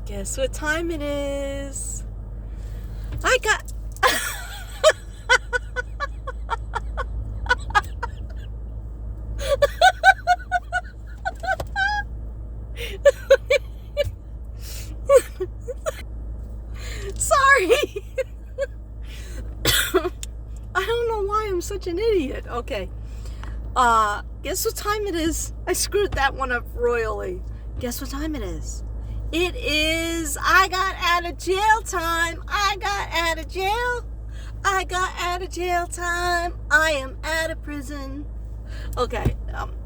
Guess what time it is? I got... Sorry. I don't know why I'm such an idiot. Okay. Guess what time it is? I screwed that one up royally. Guess what time it is? It is I got out of jail time. I got out of jail. I got out of jail time. I am out of prison. Okay.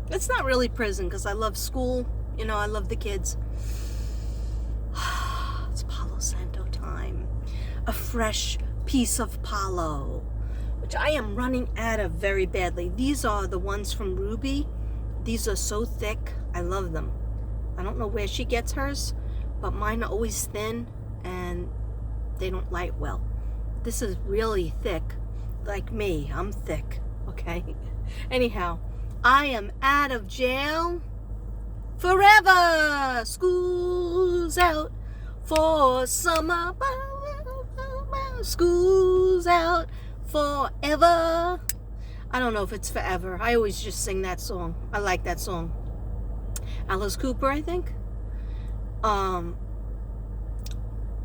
It's not really prison because I love school. You know, I love the kids. It's Palo Santo time. A fresh piece of Palo, which I am running out of very badly. These are the ones from Ruby. These are so thick. I love them. I don't know where she gets hers, but mine are always thin and they don't light well. This is really thick. Like me, I'm thick, okay? Anyhow, I am out of jail forever. School's out for summer. School's out forever. I don't know if it's forever. I always just sing that song. I like that song. Alice Cooper, I think.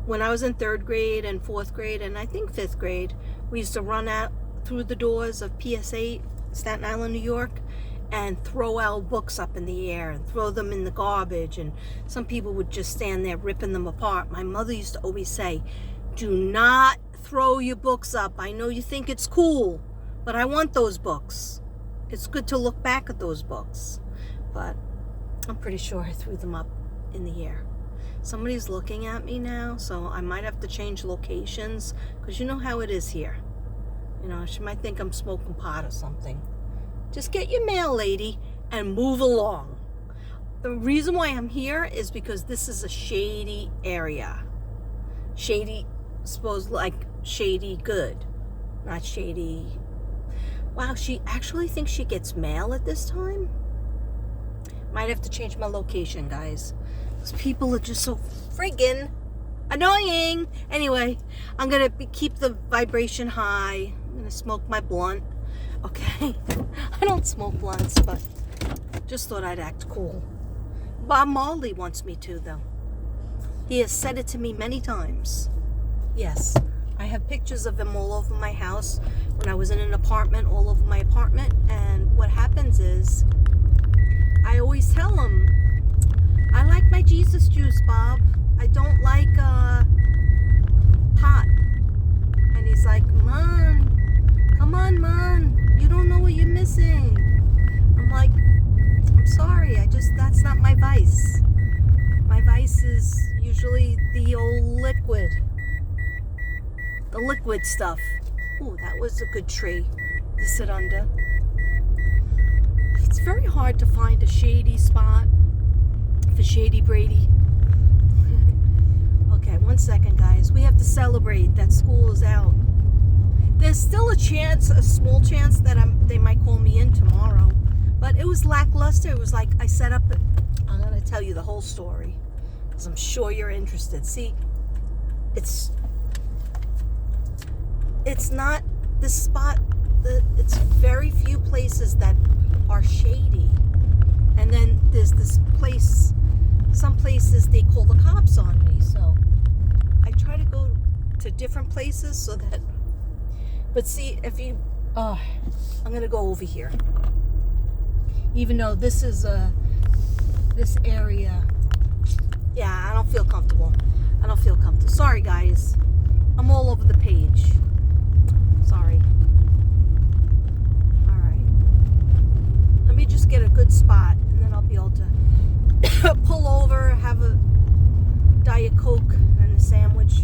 When I was in 3rd grade and 4th grade and I think 5th grade, we used to run out through the doors of PS8, Staten Island, New York, and throw our books up in the air and throw them in the garbage, and some people would just stand there ripping them apart. My mother used to always say, do not throw your books up. I know you think it's cool, but I want those books. It's good to look back at those books. But I'm pretty sure I threw them up in the air. Somebody's looking at me now, so I might have to change locations, because you know how it is here. You know, she might think I'm smoking pot or something. Just get your mail, lady, and move along. The reason why I'm here is because this is a shady area. Shady, suppose like shady good, not shady. Wow, she actually thinks she gets mail at this time? Might have to change my location, guys. Those people are just so friggin' annoying. Anyway, I'm gonna keep the vibration high. I'm gonna smoke my blunt. Okay, I don't smoke blunts, but just thought I'd act cool. Bob Marley wants me to, though. He has said it to me many times. Yes, I have pictures of him all over my house when I was in an apartment, all over my apartment. And what happens is, I always tell him, I like my Jesus juice, Bob. I don't like pot. And he's like, Mom, come on, Mom. You don't know what you're missing. I'm like, I'm sorry. That's not my vice. My vice is usually the old liquid. The liquid stuff. Ooh, that was a good tree to sit under. It's very hard to find a shady spot for Shady Brady. Okay, 1 second, guys. We have to celebrate that school is out. There's still a chance, a small chance that they might call me in tomorrow. But it was lackluster. It was like I set up, I'm going to tell you the whole story, because I'm sure you're interested. See, it's not this spot. It's very few places that are shady. And then there's this place, some places they call the cops on me. So I try to go to different places so that, but see, if you, I'm going to go over here. Even though this is this area, yeah, I don't feel comfortable. I don't feel comfortable. Sorry, guys. I'm all over the page. Sorry. All right. Let me just get a good spot, and then I'll be able to pull over, have a Diet Coke and a sandwich.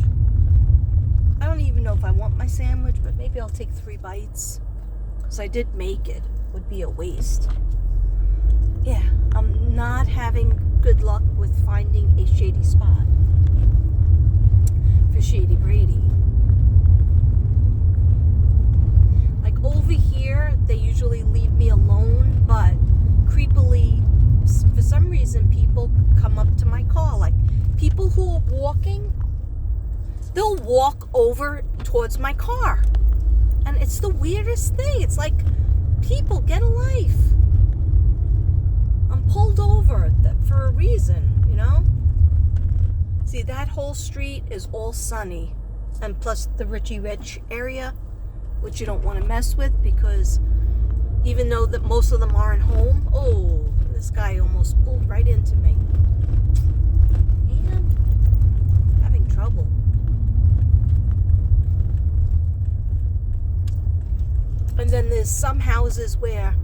I don't even know if I want my sandwich, but maybe I'll take 3 bites, because I did make it. It would be a waste. Yeah, I'm not having good luck with finding a shady spot for Shady Brady. Like over here, they usually leave me alone, but creepily, for some reason, people come up to my car walking, they'll walk over towards my car. And it's the weirdest thing. It's like, people, get a life. I'm pulled over for a reason, you know? See, that whole street is all sunny. And plus the Richie Rich area, which you don't want to mess with, because even though that most of them aren't home, oh, this guy almost pulled right into me. And having trouble. And then there's some houses where,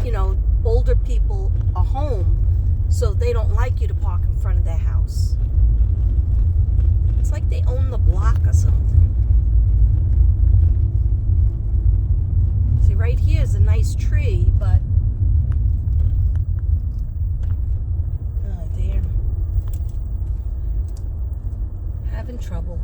you know, older people are home, so they don't like you to park in front of their house. It's like they own the block or something. See, right here is a nice tree, but oh, damn. Having trouble.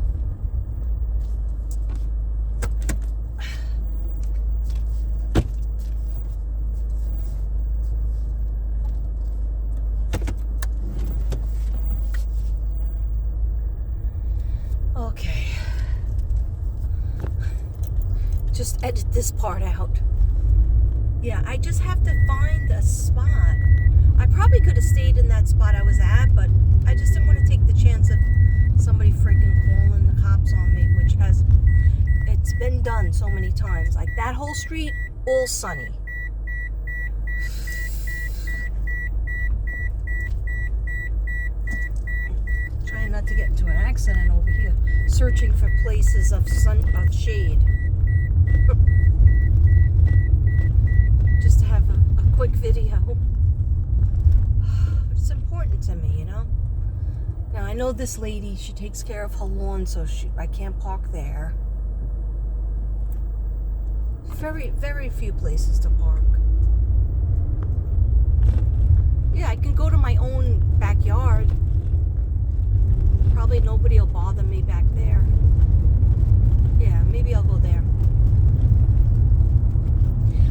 Okay. Just edit this part out. Yeah, I just have to find a spot. I probably could have stayed in that spot I was at, but I just didn't want to take the chance of somebody freaking calling the cops on me, which it's been done so many times. Like that whole street, all sunny. Trying not to get into an accident over here. Searching for places of shade. Just to have a quick video. But it's important to me, you know? Now, I know this lady, she takes care of her lawn, so I can't park there. Very, very few places to park. Yeah, I can go to my own backyard. Probably nobody will bother me back there. Yeah, maybe I'll go there.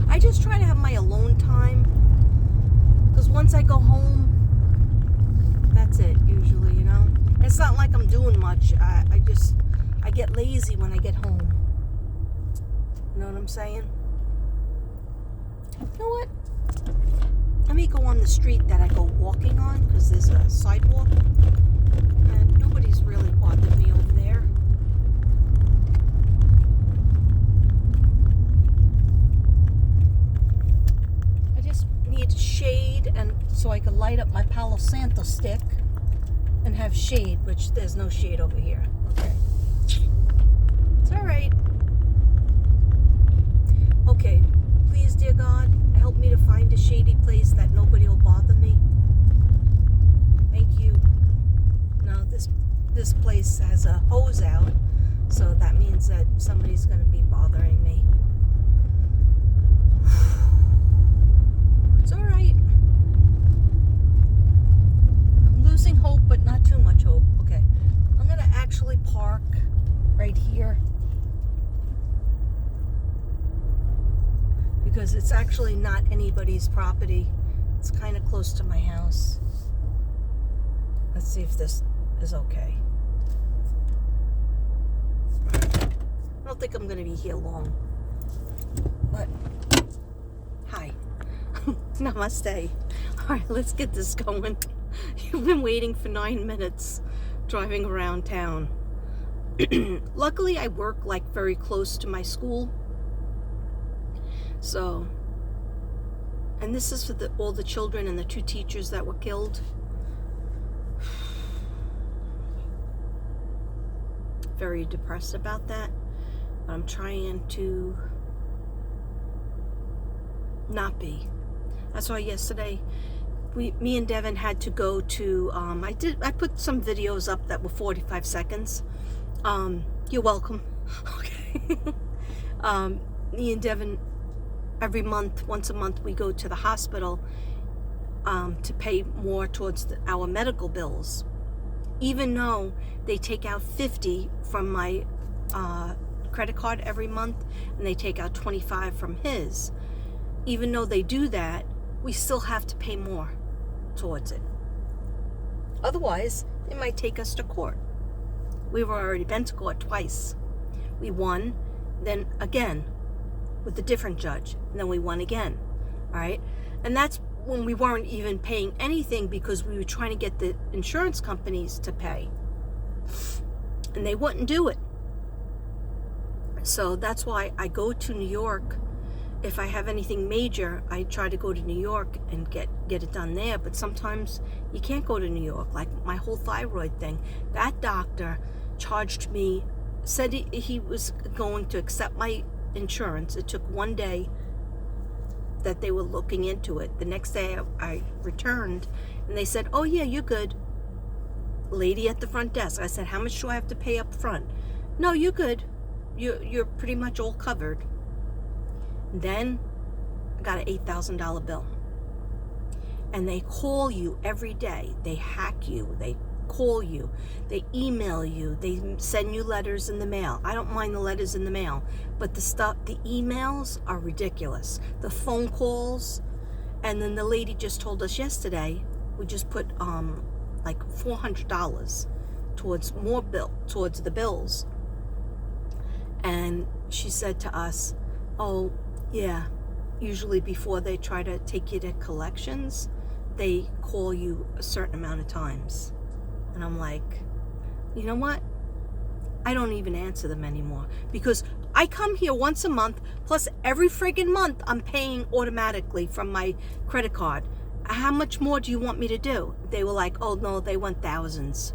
I just try to have my alone time, because once I go home, that's it usually, you know. It's not like I'm doing much. I get lazy when I get home. You know what I'm saying? You know what? Let me go on the street that I go walking on, because there's a sidewalk. And nobody's really bothered me over there. I just need shade, and so I can light up my Palo Santo stick and have shade, which there's no shade over here. Okay. It's alright. Okay. Please, dear God, help me to find a shady place that nobody will bother me. Thank you. Now, this place has a hose out, so that means that somebody's going to be bothering me. It's all right. I'm losing hope, but not too much hope. Okay, I'm going to actually park right here, because it's actually not anybody's property. It's kind of close to my house. Let's see if this is okay. I don't think I'm going to be here long. But, hi. Namaste. Alright, let's get this going. You've been waiting for 9 minutes driving around town. Luckily, I work like very close to my school. So, and this is for all the children and the 2 teachers that were killed. Very depressed about that. But I'm trying to not be. That's why yesterday me and Devin had to go to I put some videos up that were 45 seconds. You're welcome. Okay. Me and Devin, every month, once a month, we go to the hospital to pay more towards our medical bills, even though they take out $50 from my credit card every month, and they take out $25 from his. Even though they do that, we still have to pay more towards it. Otherwise, they might take us to court. We've already been to court twice. We won, then again with a different judge, and then we won again. All right? And that's when we weren't even paying anything because we were trying to get the insurance companies to pay. And they wouldn't do it. So that's why I go to New York. If I have anything major, I try to go to New York and get it done there. But sometimes you can't go to New York. Like my whole thyroid thing. That doctor charged me, said he was going to accept my insurance. It took one day that they were looking into it. The next day I returned and they said, oh yeah, you're good. Lady at the front desk. I said, how much do I have to pay up front? No, you're good. You're pretty much all covered. Then I got an $8,000 bill. And they call you every day. They hack you. They call you. They email you. They send you letters in the mail. I don't mind the letters in the mail. But the emails are ridiculous. The phone calls. And then the lady just told us yesterday, we just put like $400 towards the bills. And she said to us, oh, yeah, usually before they try to take you to collections, they call you a certain amount of times. And I'm like, you know what? I don't even answer them anymore because I come here once a month, plus every friggin' month I'm paying automatically from my credit card. How much more do you want me to do? They were like, oh no, they want thousands.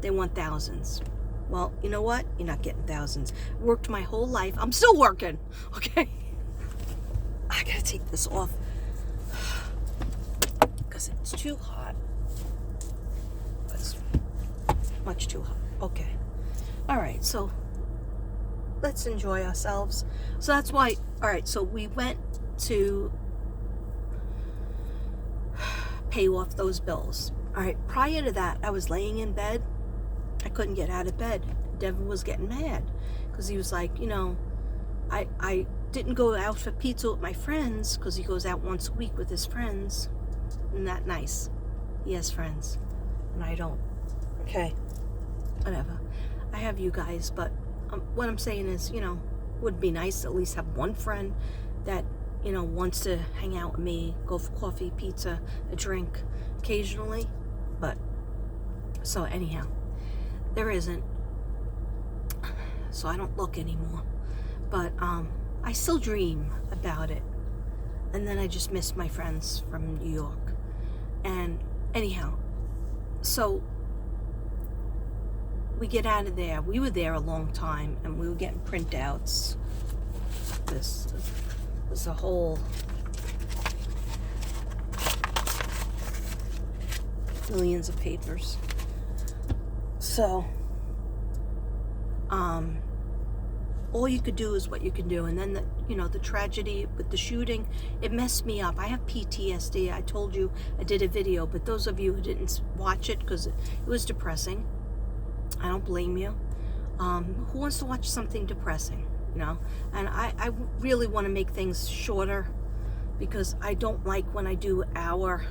They want thousands. Well, you know what? You're not getting thousands. Worked my whole life. I'm still working. Okay? I gotta take this off because it's too hot. It's much too hot. Okay. All right. So let's enjoy ourselves. So that's why. All right. So we went to pay off those bills. All right. Prior to that, I was laying in bed. I couldn't get out of bed. Devin was getting mad because he was like, you know, I didn't go out for pizza with my friends because he goes out once a week with his friends. Isn't that nice? He has friends and I don't. Okay, whatever. I have you guys, but what I'm saying is, you know, would be nice to at least have one friend that, you know, wants to hang out with me, go for coffee, pizza, a drink occasionally. But so anyhow, there isn't. So I don't look anymore. But I still dream about it. And then I just miss my friends from New York. And anyhow, so we get out of there. We were there a long time and we were getting printouts. This was a whole millions of papers. So all you could do is what you can do. And then the tragedy with the shooting, it messed me up. I have PTSD. I told you I did a video, but those of you who didn't watch it because it was depressing, I don't blame you. Who wants to watch something depressing, you know? And I really want to make things shorter because I don't like when I do hour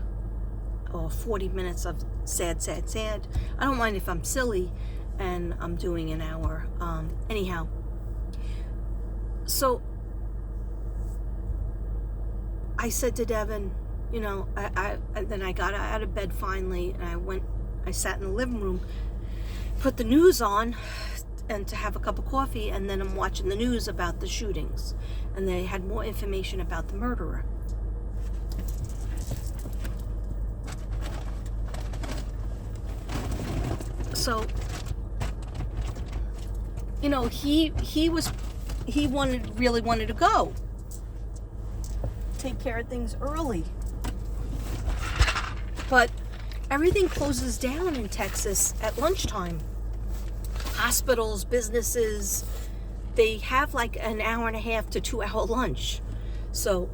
or 40 minutes of sad. I don't mind if I'm silly and I'm doing an hour. Anyhow, so I said to Devin, you know, then I got out of bed finally and I sat in the living room, put the news on and to have a cup of coffee, and then I'm watching the news about the shootings and they had more information about the murderer. So, you know, he really wanted to go. Take care of things early. But everything closes down in Texas at lunchtime. Hospitals, businesses, they have like an hour and a half to 2 hour lunch. So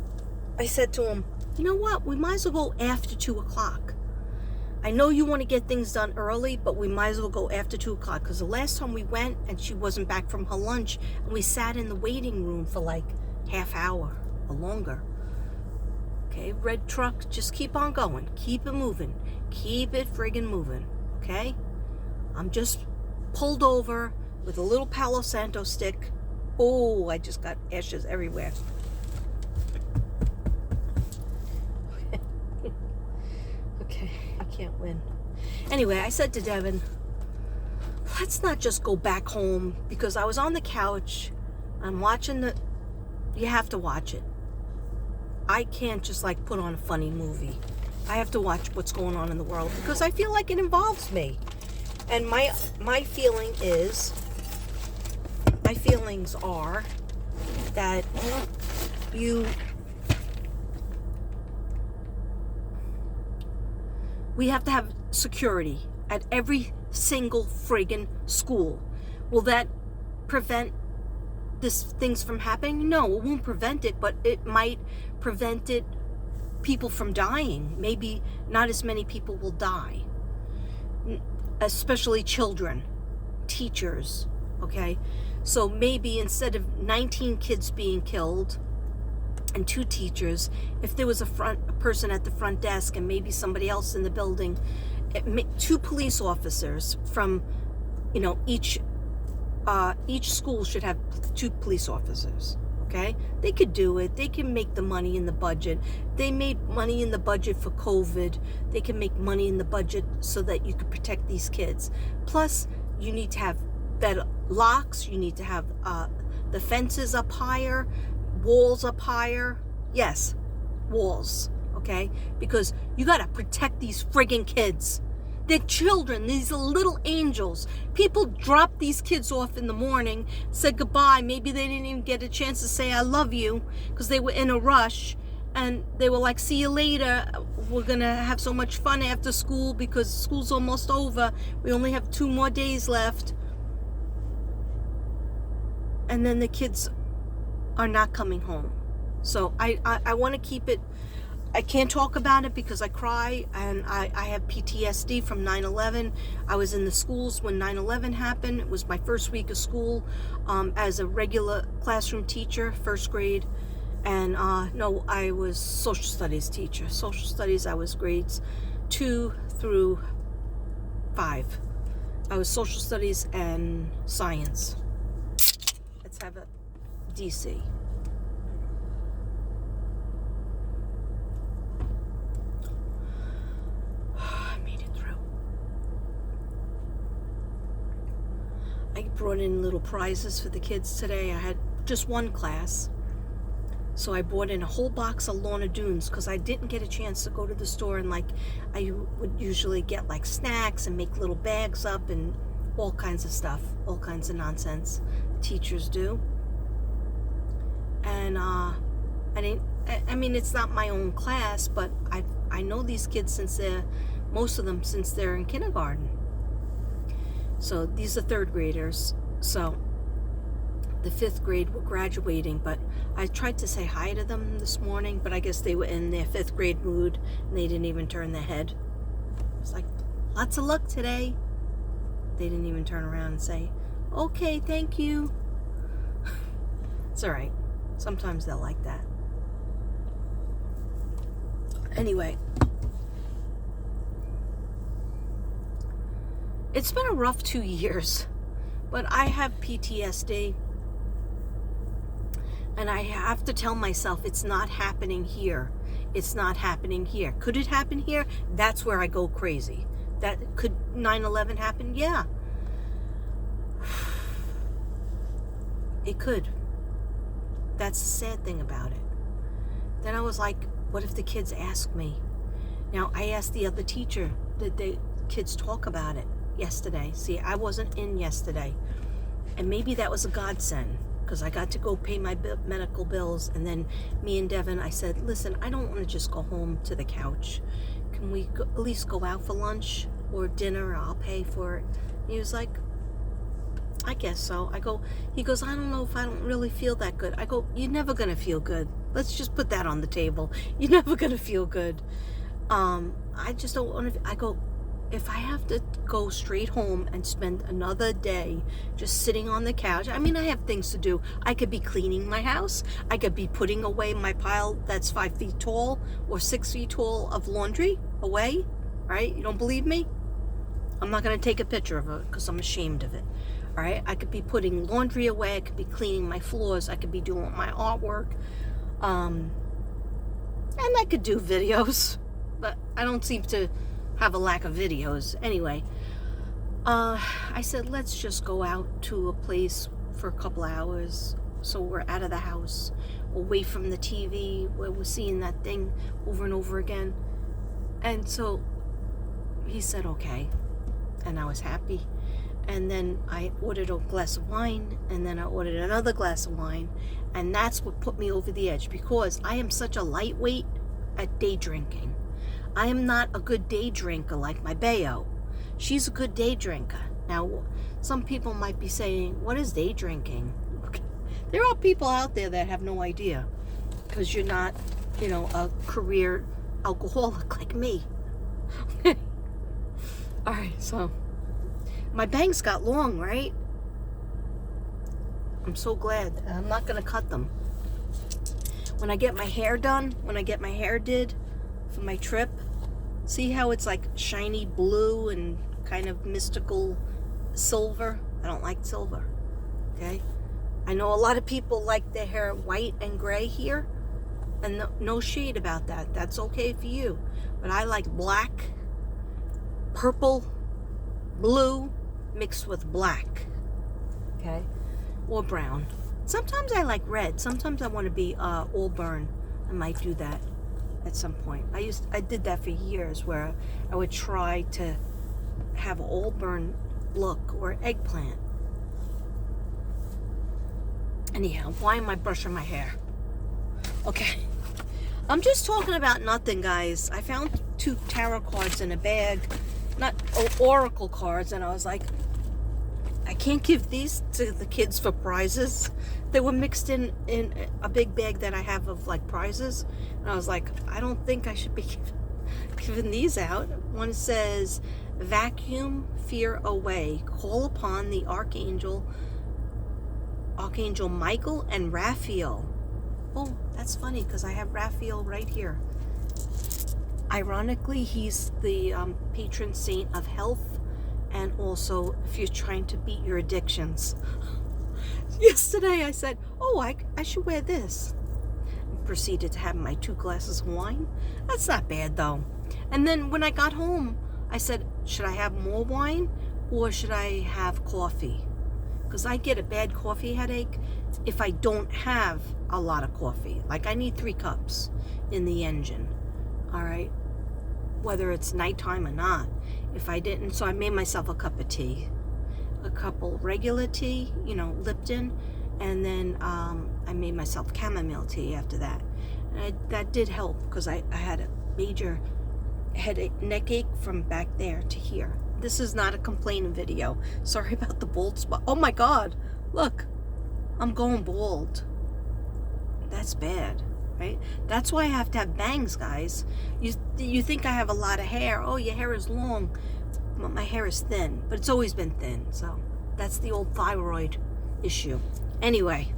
I said to him, you know what? We might as well go after 2 o'clock. I know you want to get things done early, but we might as well go after 2 o'clock. Because the last time we went and she wasn't back from her lunch, and we sat in the waiting room for like half hour or longer. Okay, red truck, just keep on going. Keep it moving. Keep it friggin' moving, okay? I'm just pulled over with a little Palo Santo stick. Oh, I just got ashes everywhere. Okay, I can't win. Anyway, I said to Devin, let's not just go back home, because I was on the couch. I'm watching you have to watch it. I can't just like put on a funny movie. I have to watch what's going on in the world because I feel like it involves me. And my feelings are that we have to have security at every single friggin' school. Will that prevent things from happening? No, it won't prevent it, but it might prevent people from dying. Maybe not as many people will die, especially children, teachers, okay? So maybe instead of 19 kids being killed and 2 teachers, if there was a person at the front desk and maybe somebody else in the building, 2 police officers from, each school should have 2 police officers, okay? They could do it. They can make the money in the budget. They made money in the budget for COVID. They can make money in the budget so that you could protect these kids. Plus, you need to have better locks. You need to have the fences up higher, walls up higher. Yes, walls, okay? Because you got to protect these friggin' kids. They're children. These are little angels. People drop these kids off in the morning, said goodbye. Maybe they didn't even get a chance to say I love you because they were in a rush. And they were like, see you later. We're going to have so much fun after school because school's almost over. We only have 2 more days left. And then the kids are not coming home. So I want to keep it. I can't talk about it because I cry, and I have PTSD from 9/11. I was in the schools when 9/11 happened. It was my first week of school as a regular classroom teacher, first grade. And no, I was social studies teacher. Social studies, I was grades 2 through 5. I was social studies and science. Let's have a DC. I brought in little prizes for the kids today. I had just one class. So I brought in a whole box of Lorna Doones because I didn't get a chance to go to the store, and like I would usually get like snacks and make little bags up and all kinds of stuff, all kinds of nonsense teachers do. And I mean, it's not my own class, but I know these kids most of them since they're in kindergarten. So these are 3rd graders. So the 5th grade were graduating, but I tried to say hi to them this morning, but I guess they were in their 5th grade mood and they didn't even turn their head. I was like, lots of luck today. They didn't even turn around and say, okay, thank you. It's all right. Sometimes they'll like that. Anyway, it's been a rough 2 years, but I have PTSD, and I have to tell myself it's not happening here. It's not happening here. Could it happen here? That's where I go crazy. Could 9/11 happen? Yeah. It could. That's the sad thing about it. Then I was like, what if the kids ask me? Now, I asked the other teacher, did the kids talk about it yesterday? See, I wasn't in yesterday. And maybe that was a godsend because I got to go pay my medical bills. And then me and Devin, I said, listen, I don't want to just go home to the couch. Can we at least go out for lunch or dinner? I'll pay for it. And he was like, I guess so. He goes, I don't know if I don't really feel that good. I go, you're never going to feel good. Let's just put that on the table. You're never going to feel good. I just don't want to, I go, if I have to go straight home and spend another day just sitting on the couch, I mean, I have things to do. I could be cleaning my house. I could be putting away my pile that's 5 feet tall or 6 feet tall of laundry away, right? You don't believe me? I'm not going to take a picture of it because I'm ashamed of it. All right? I could be putting laundry away. I could be cleaning my floors. I could be doing my artwork. And I could do videos, but I don't seem to have a lack of videos. Anyway, I said, let's just go out to a place for a couple hours so we're out of the house, away from the TV where we're seeing that thing over and over again. And so he said, okay. And I was happy. And then I ordered a glass of wine, and then I ordered another glass of wine. And that's what put me over the edge, because I am such a lightweight at day drinking. I am not a good day drinker like my Bayo. She's a good day drinker. Now, some people might be saying, what is day drinking? There are people out there that have no idea, because you're not, a career alcoholic like me. All right, so my bangs got long, right? I'm so glad. I'm not going to cut them. When I get my hair done, when I get my hair did for my trip, see how it's like shiny blue and kind of mystical silver? I don't like silver, okay? I know a lot of people like their hair white and gray here, and no shade about that. That's okay for you. But I like black, purple, blue, mixed with black, okay? Or brown. Sometimes I like red. Sometimes I want to be all burn. I might do that at some point. I did that for years, where I would try to have an all burn look, or eggplant. Anyhow, why am I brushing my hair? Okay. I'm just talking about nothing, guys. I found 2 tarot cards in a bag, not oracle cards, and I was like, I can't give these to the kids for prizes. They were mixed in a big bag that I have of like prizes, and I was like, I don't think I should be giving these out. One says, vacuum fear away, call upon the Archangel Michael and Raphael. Oh, that's funny, because I have Raphael right here. Ironically, he's the patron saint of health, and also if you're trying to beat your addictions. Yesterday I said, oh, I should wear this. Proceeded to have my 2 glasses of wine. That's not bad though. And then when I got home, I said, should I have more wine or should I have coffee? Because I get a bad coffee headache if I don't have a lot of coffee. Like, I need 3 cups in the engine, all right? Whether it's nighttime or not. If I didn't, so I made myself a cup of tea. A couple regular tea, Lipton, and then I made myself chamomile tea after that. And that did help, because I had a major headache, neck ache from back there to here. This is not a complaining video. Sorry about the bald spot. Oh my God, look, I'm going bald. That's bad, right? That's why I have to have bangs, guys. You think I have a lot of hair. Oh, your hair is long. My hair is thin, but it's always been thin. So that's the old thyroid issue. Anyway,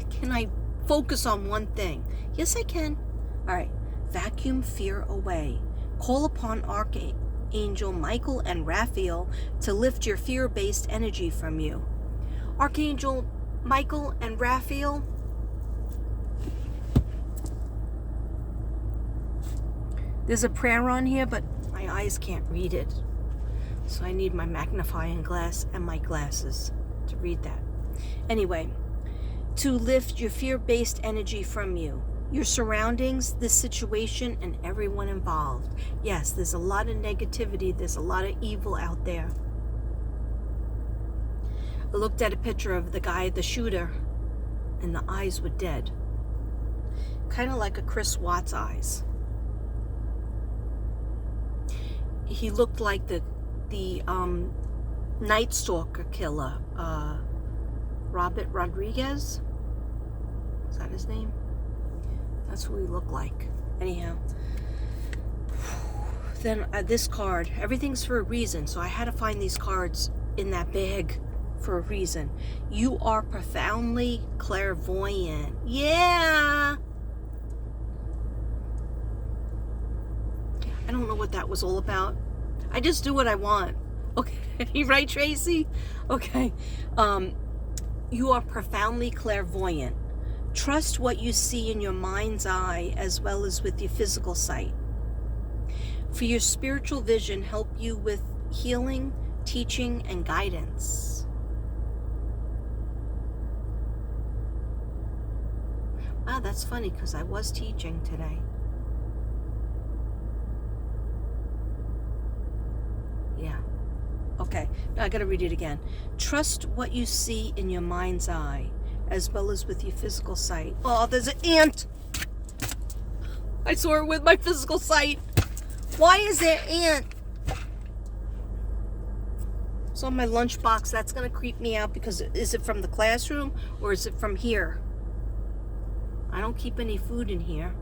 can I focus on one thing? Yes, I can. All right. Vacuum fear away. Call upon Archangel Michael and Raphael to lift your fear-based energy from you. Archangel Michael and Raphael, there's a prayer on here, but my eyes can't read it. So I need my magnifying glass and my glasses to read that. Anyway, to lift your fear-based energy from you, your surroundings, this situation, and everyone involved. Yes, there's a lot of negativity. There's a lot of evil out there. I looked at a picture of the guy, the shooter, and the eyes were dead. Kind of like a Chris Watts eyes. He looked like the Night Stalker killer, Robert Rodriguez. Is that his name? That's who he looked like. Anyhow, then this card, everything's for a reason. So I had to find these cards in that bag for a reason. You are profoundly clairvoyant. Yeah. I don't know what that was all about. I just do what I want. Okay, right, Tracy? Okay. You are profoundly clairvoyant. Trust what you see in your mind's eye as well as with your physical sight. For your spiritual vision help you with healing, teaching, and guidance. Wow, that's funny because I was teaching today. Yeah. Okay, now I gotta read it again. Trust what you see in your mind's eye as well as with your physical sight. Oh, there's an ant. I saw it with my physical sight. Why is there ant? It's on my lunchbox. That's gonna creep me out because is it from the classroom or is it from here? I don't keep any food in here.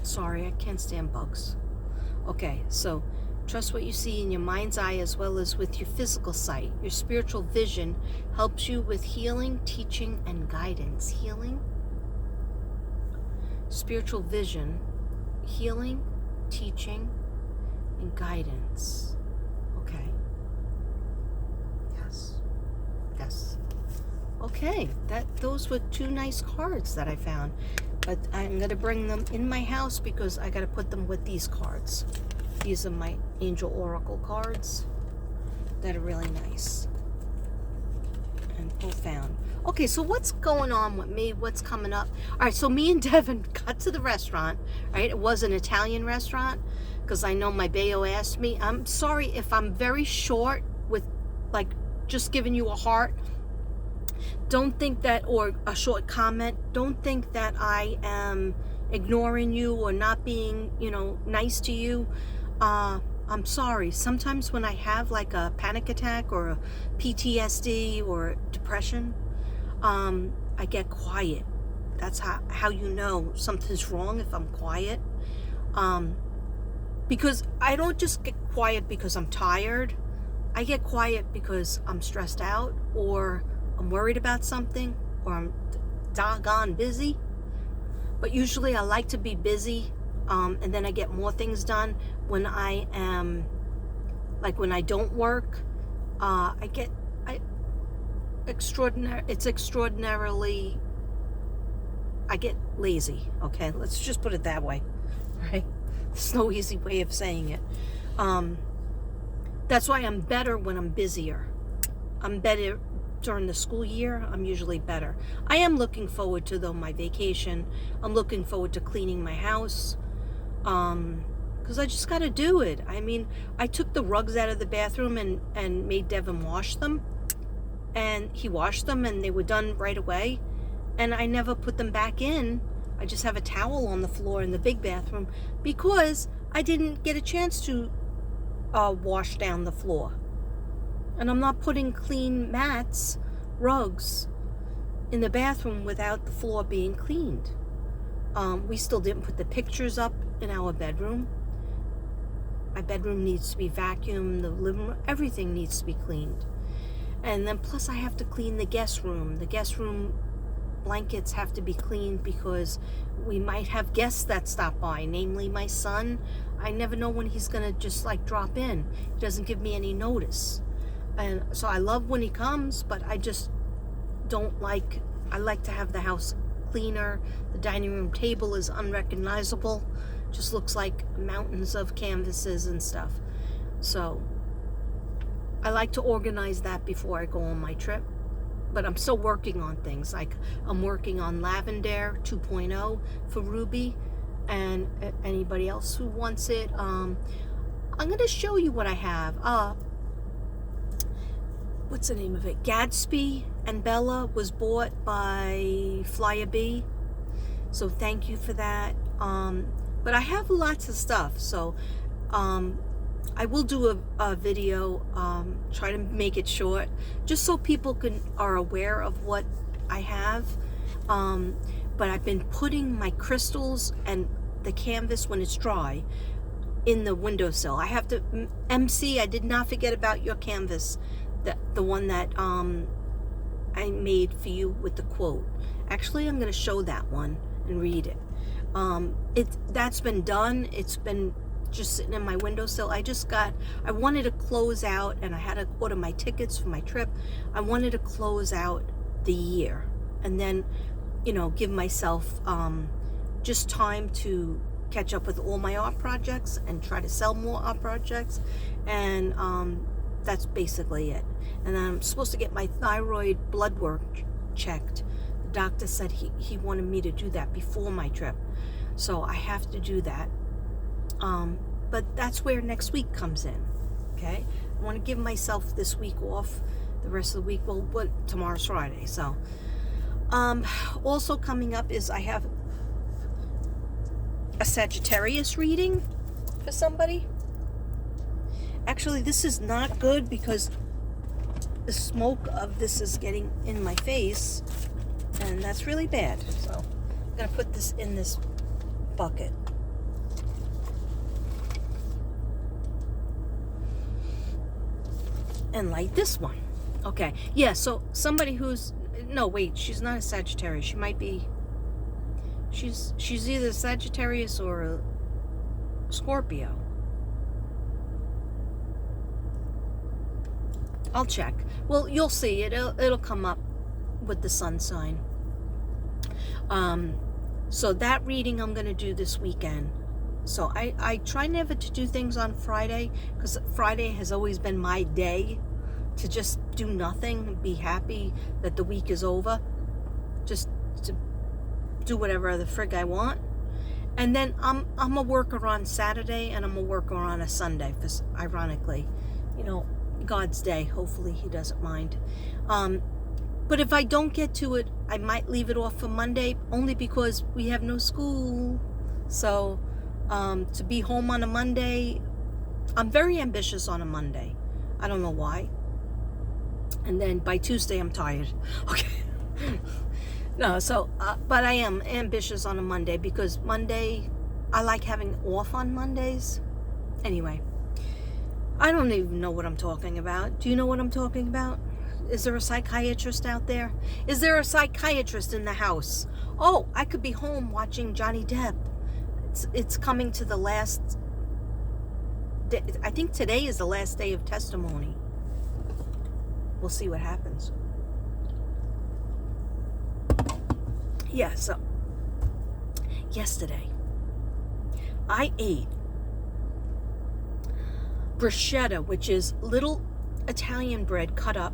Sorry, I can't stand bugs. Okay, so trust what you see in your mind's eye as well as with your physical sight. Your spiritual vision helps you with healing, teaching, and guidance. Healing, spiritual vision, healing, teaching, and guidance. Okay. Yes. Yes. Okay, those were two nice cards that I found. But I'm going to bring them in my house because I got to put them with these cards. These are my Angel Oracle cards that are really nice and profound. Okay, so what's going on with me? What's coming up? All right, so me and Devin got to the restaurant, right? It was an Italian restaurant because I know my Bayo asked me. I'm sorry if I'm very short with, like, just giving you a heart. Don't think that, or a short comment, don't think that I am ignoring you or not being, nice to you. I'm sorry. Sometimes when I have like a panic attack or a PTSD or depression, I get quiet. That's how you know something's wrong if I'm quiet. Because I don't just get quiet because I'm tired. I get quiet because I'm stressed out or I'm worried about something or I'm doggone busy. But usually I like to be busy, and then I get more things done when I am, like when I don't work. It's extraordinarily, I get lazy, okay? Let's just put it that way, right? There's no easy way of saying it. That's why I'm better when I'm busier. I'm better during the school year. I'm usually better. I am looking forward to, though, my vacation. I'm looking forward to cleaning my house. Because I just got to do it. I mean, I took the rugs out of the bathroom and made Devin wash them. And he washed them and they were done right away. And I never put them back in. I just have a towel on the floor in the big bathroom because I didn't get a chance to wash down the floor. And I'm not putting clean mats, rugs, in the bathroom without the floor being cleaned. We still didn't put the pictures up in our bedroom. My bedroom needs to be vacuumed, the living room, everything needs to be cleaned. And then plus I have to clean the guest room. The guest room blankets have to be cleaned because we might have guests that stop by, namely my son. I never know when he's gonna just like drop in. He doesn't give me any notice. And so I love when he comes, but I just don't like, I like to have the house cleaner. The dining room table is unrecognizable. Just looks like mountains of canvases and stuff. So I like to organize that before I go on my trip. But I'm still working on things. Like I'm working on Lavender 2.0 for Ruby and anybody else who wants it. I'm going to show you what I have. What's the name of it? Gatsby and Bella was bought by Flyer Bee. So thank you for that. But I have lots of stuff. So I will do a video, try to make it short, just so people are aware of what I have. But I've been putting my crystals and the canvas when it's dry in the windowsill. I have to, MC, I did not forget about your canvas, the one that I made for you with the quote. Actually, I'm going to show that one and read it. That's been done. It's been just sitting in my windowsill. I wanted to close out, and I had to order my tickets for my trip. I wanted to close out the year and then, give myself just time to catch up with all my art projects and try to sell more art projects. And that's basically it. And then I'm supposed to get my thyroid blood work checked. The doctor said he wanted me to do that before my trip. So I have to do that. But that's where next week comes in. Okay? I want to give myself this week off. The rest of the week, tomorrow's Friday. So, also coming up is I have a Sagittarius reading for somebody. Actually, this is not good because the smoke of this is getting in my face, and that's really bad. So I'm going to put this in this bucket. And light this one. Okay. Yeah, so somebody she's not a Sagittarius. She might be, she's either a Sagittarius or a Scorpio. I'll check. Well, you'll see. It'll come up with the sun sign. So that reading I'm going to do this weekend. So I try never to do things on Friday, because Friday has always been my day to just do nothing, be happy that the week is over, just to do whatever the frig I want. And then I'm a worker on Saturday, and I'm a worker on a Sunday, ironically, God's day. Hopefully he doesn't mind. But if I don't get to it, I might leave it off for Monday, only because we have no school. So to be home on a Monday, I'm very ambitious on a Monday. I don't know why. And then by Tuesday, I'm tired. Okay. No, so, but I am ambitious on a Monday, because Monday, I like having off on Mondays. Anyway, I don't even know what I'm talking about. Do you know what I'm talking about? Is there a psychiatrist out there? Is there a psychiatrist in the house? Oh, I could be home watching Johnny Depp. It's coming to the last day. I think today is the last day of testimony. We'll see what happens. Yeah, so yesterday I ate bruschetta, which is little Italian bread cut up,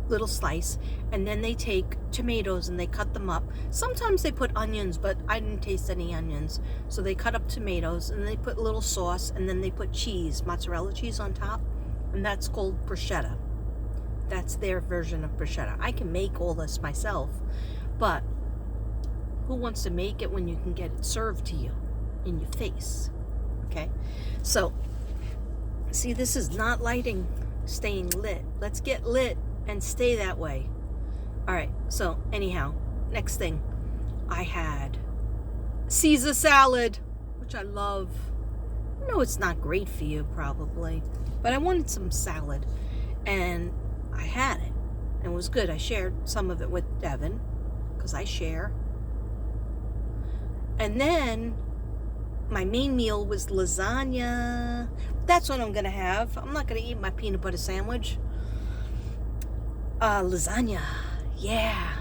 little slice, and then they take tomatoes and they cut them up. Sometimes they put onions, but I didn't taste any onions. So they cut up tomatoes and they put a little sauce, and then they put cheese, mozzarella cheese on top, and that's called bruschetta. That's their version of bruschetta. I can make all this myself, but who wants to make it when you can get it served to you in your face? Okay, so see, this is not lighting, staying lit. Let's get lit and stay that way. All right, so anyhow, next thing, I had Caesar salad, which I love. No, it's not great for you probably, but I wanted some salad, and I had it, and it was good. I shared some of it with Devin, because I share. And then my main meal was lasagna. That's what I'm going to have. I'm not going to eat my peanut butter sandwich. Lasagna. Yeah.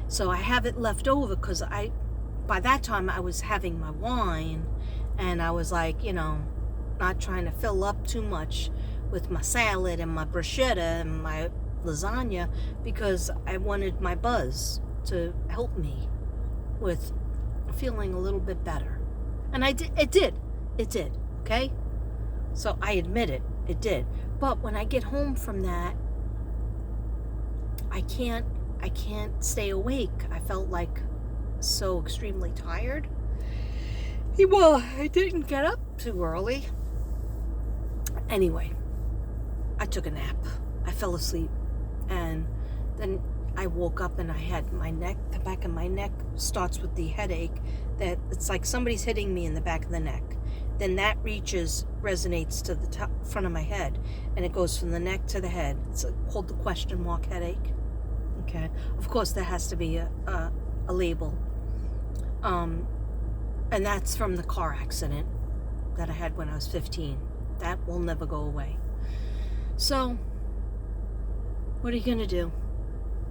So I have it left over, because by that time I was having my wine, and I was like, not trying to fill up too much with my salad and my bruschetta and my lasagna, because I wanted my buzz to help me with feeling a little bit better. And it did, okay? So I admit it did. But when I get home from that, I can't stay awake. I felt like so extremely tired. Well, I didn't get up too early. Anyway, I took a nap. I fell asleep. And then I woke up and I had my neck, the back of my neck starts with the headache, that it's like somebody's hitting me in the back of the neck. Then that resonates to the top, front of my head, and it goes from the neck to the head. It's called the question mark headache. Okay, of course there has to be a label, and that's from the car accident that I had when I was 15. That will never go away. So, what are you gonna do?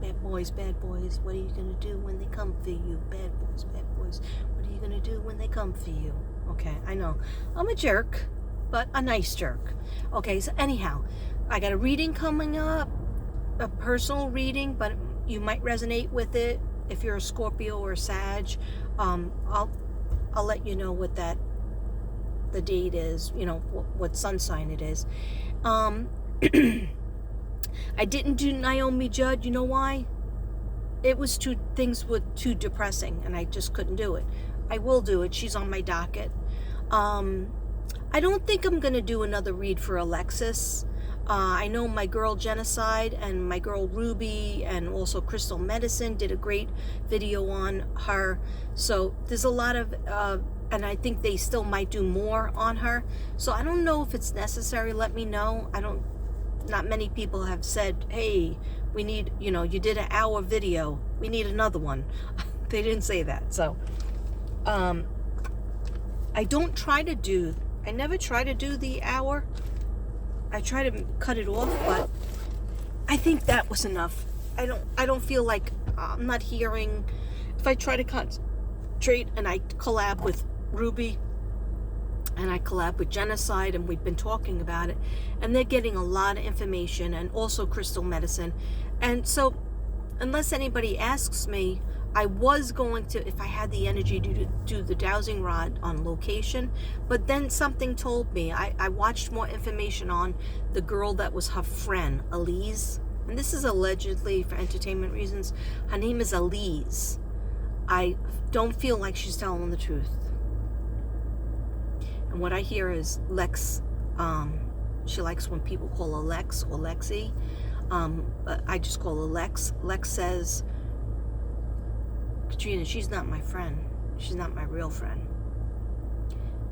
Bad boys, what are you gonna do when they come for you? Bad boys, what are you gonna do when they come for you? Okay, I know, I'm a jerk, but a nice jerk. Okay, so anyhow, I got a reading coming up, a personal reading, but you might resonate with it if you're a Scorpio or a Sag. I'll let you know what the date is, you know, what sun sign it is. I didn't do Naomi Judd. You know why? Things were too depressing, and I just couldn't do it. I will do it. She's on my docket. I don't think I'm going to do another read for Alexis. I know my girl Genocide and my girl Ruby and also Crystal Medicine did a great video on her. So there's a lot of, and I think they still might do more on her. So I don't know if it's necessary. Let me know. Not many people have said, hey, we need, you know, you did an hour video, we need another one. They didn't say that. So I never try to do the hour. I try to cut it off, but I think that was enough. I don't feel like I'm not hearing. If I try to concentrate and I collab with Ruby and I collab with Genocide, and we've been talking about it, and they're getting a lot of information, and also Crystal Medicine. And so unless anybody asks me, I was going to, if I had the energy, to do the dowsing rod on location, but then something told me, I watched more information on the girl that was her friend, Elise, and this is allegedly for entertainment reasons. Her name is Elise. I don't feel like she's telling the truth. And what I hear is Lex, she likes when people call her Lex or Lexi. But I just call her Lex. Lex says, Katrina, she's not my friend. She's not my real friend.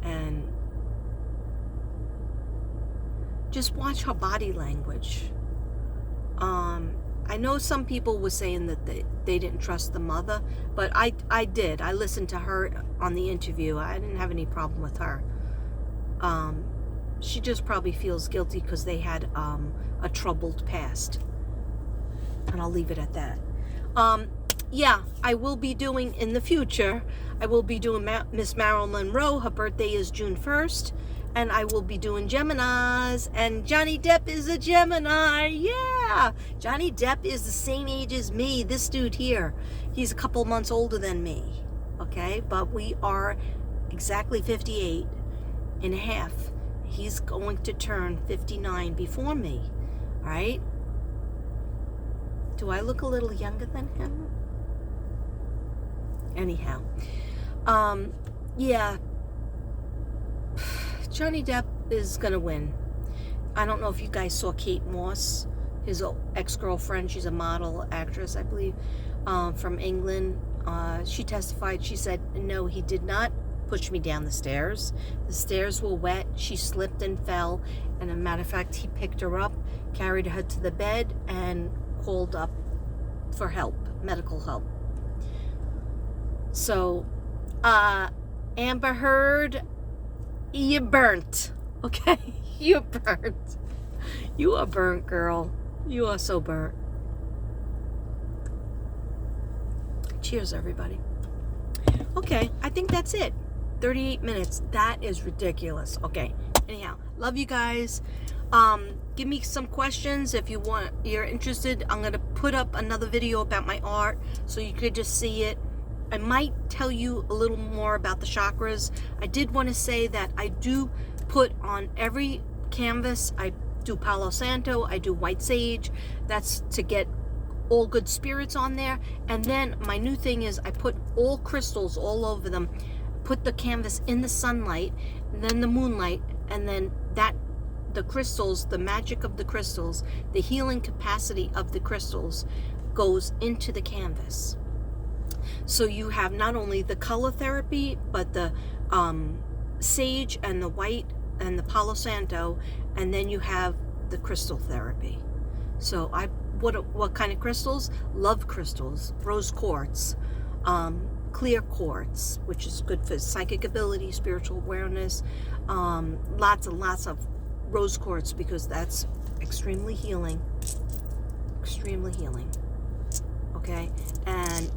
And just watch her body language. I know some people were saying that they didn't trust the mother, but I did. I listened to her on the interview. I didn't have any problem with her. She just probably feels guilty because they had a troubled past. And I'll leave it at that. Yeah, I will be doing in the future, I will be doing Miss Marilyn Monroe. Her birthday is June 1st. And I will be doing Geminis. And Johnny Depp is a Gemini. Yeah! Johnny Depp is the same age as me. This dude here. He's a couple months older than me. Okay? But we are exactly 58 and a half. He's going to turn 59 before me. Alright? Do I look a little younger than him? Anyhow. Yeah. Johnny Depp is gonna win. I don't know if you guys saw Kate Moss, his ex-girlfriend. She's a model, actress, I believe, from England. She testified. She said, no, he did not push me down the stairs. The stairs were wet. She slipped and fell. And as a matter of fact, he picked her up, carried her to the bed, and called up for help, medical help. So, Amber Heard, you burnt, okay? You burnt. You are burnt, girl. You are so burnt. Cheers, everybody. Okay, I think that's it. 38 minutes. That is ridiculous. Okay, anyhow, love you guys. Give me some questions if you're interested. I'm going to put up another video about my art so you could just see it. I might tell you a little more about the chakras. I did want to say that I do put on every canvas, I do Palo Santo, I do White Sage. That's to get all good spirits on there. And then my new thing is I put all crystals all over them, put the canvas in the sunlight, and then the moonlight, and then the crystals, the magic of the crystals, the healing capacity of the crystals goes into the canvas. So you have not only the color therapy, but the sage and the white and the Palo Santo, and then you have the crystal therapy. So what kind of crystals? Love crystals, rose quartz, clear quartz, which is good for psychic ability, spiritual awareness, lots and lots of rose quartz, because that's extremely healing, okay? And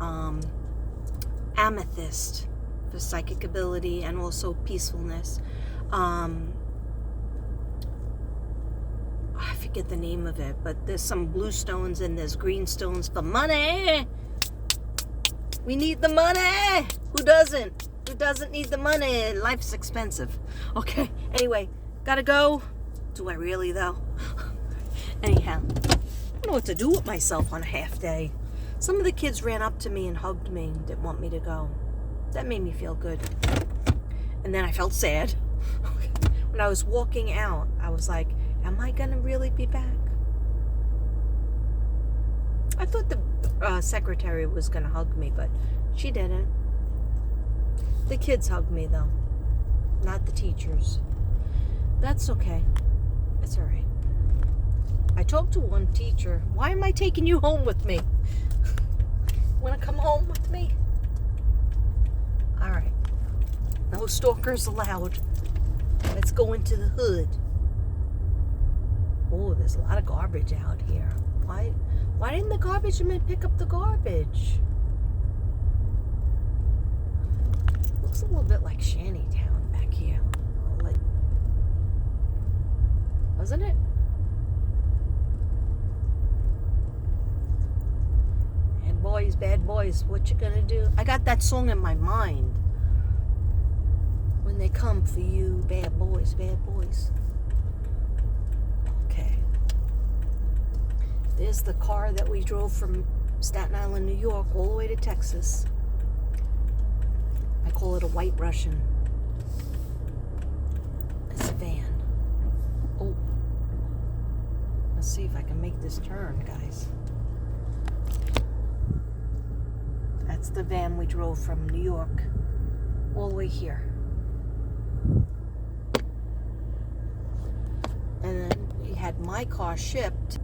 amethyst for psychic ability and also peacefulness. I forget the name of it, but there's some blue stones and there's green stones for money. We need the money. Who doesn't? Who doesn't need the money? Life's expensive. Okay, anyway, gotta go. Do I really though? Anyhow, I don't know what to do with myself on a half day. Some of the kids ran up to me and hugged me and didn't want me to go. That made me feel good. And then I felt sad. When I was walking out, I was like, am I gonna really be back? I thought the secretary was gonna hug me, but she didn't. The kids hugged me though, not the teachers. That's okay. It's all right. I talked to one teacher. Why am I taking you home with me? Want to come home with me? All right. No stalkers allowed. Let's go into the hood. Oh, there's a lot of garbage out here. Why didn't the garbage man pick up the garbage? Looks a little bit like Shantytown back here. Wasn't it? Bad boys, what you gonna do? I got that song in my mind. When they come for you, bad boys, bad boys. Okay. There's the car that we drove from Staten Island, New York, all the way to Texas. I call it a white Russian. It's a van. Oh. Let's see if I can make this turn, guys. That's the van we drove from New York all the way here. And then we had my car shipped.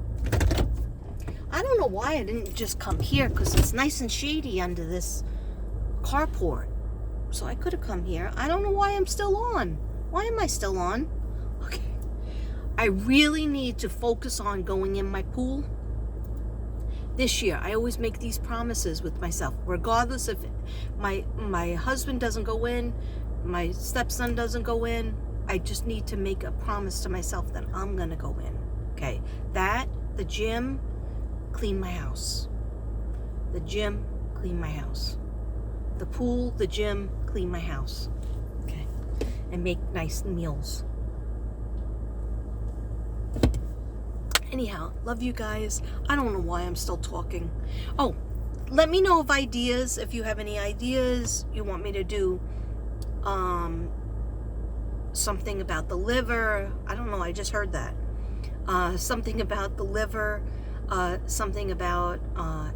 I don't know why I didn't just come here, because it's nice and shady under this carport. So I could have come here. I don't know why I'm still on. Why am I still on? Okay. I really need to focus on going in my pool. This year, I always make these promises with myself, regardless if my husband doesn't go in, my stepson doesn't go in. I just need to make a promise to myself that I'm gonna go in. Okay, that, the gym, clean my house. The gym, clean my house. The pool, the gym, clean my house. Okay, and make nice meals. Anyhow, love you guys. I don't know why I'm still talking. Oh, let me know of ideas. If you have any ideas you want me to do, something about the liver. I don't know. I just heard that. Something about the liver. Something about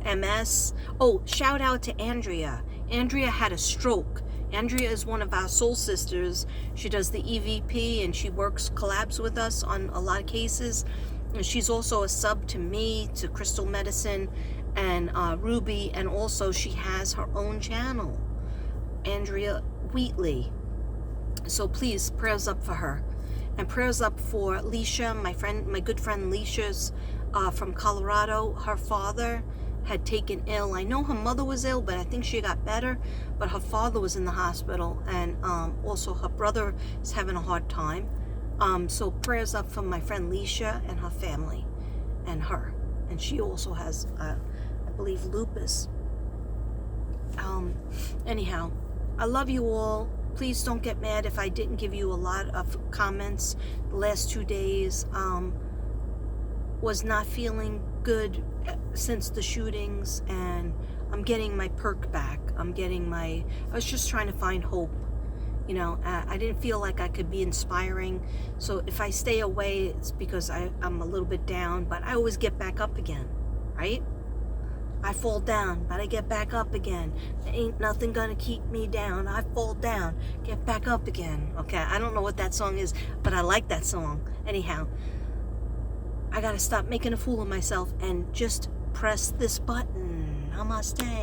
MS. Oh, shout out to Andrea. Andrea had a stroke. Andrea is one of our soul sisters. She does the EVP and she collabs with us on a lot of cases. And she's also a sub to me, to Crystal Medicine and Ruby, and also she has her own channel, Andrea Wheatley. So please, prayers up for her, and prayers up for Leisha, my good friend Leisha's from Colorado. Her father had taken ill. I know her mother was ill, but I think she got better. But her father was in the hospital, and also her brother is having a hard time. So prayers up for my friend Leisha and her family and her. And she also has, I believe, lupus. Anyhow, I love you all. Please don't get mad if I didn't give you a lot of comments the last 2 days. Was not feeling good since the shootings, and I'm getting my perk back. I was just trying to find hope. You know, I didn't feel like I could be inspiring. So if I stay away, it's because I'm a little bit down, but I always get back up again, right? I fall down, but I get back up again. There ain't nothing gonna keep me down. I fall down, get back up again. Okay, I don't know what that song is, but I like that song. Anyhow, I gotta stop making a fool of myself and just press this button. Namaste.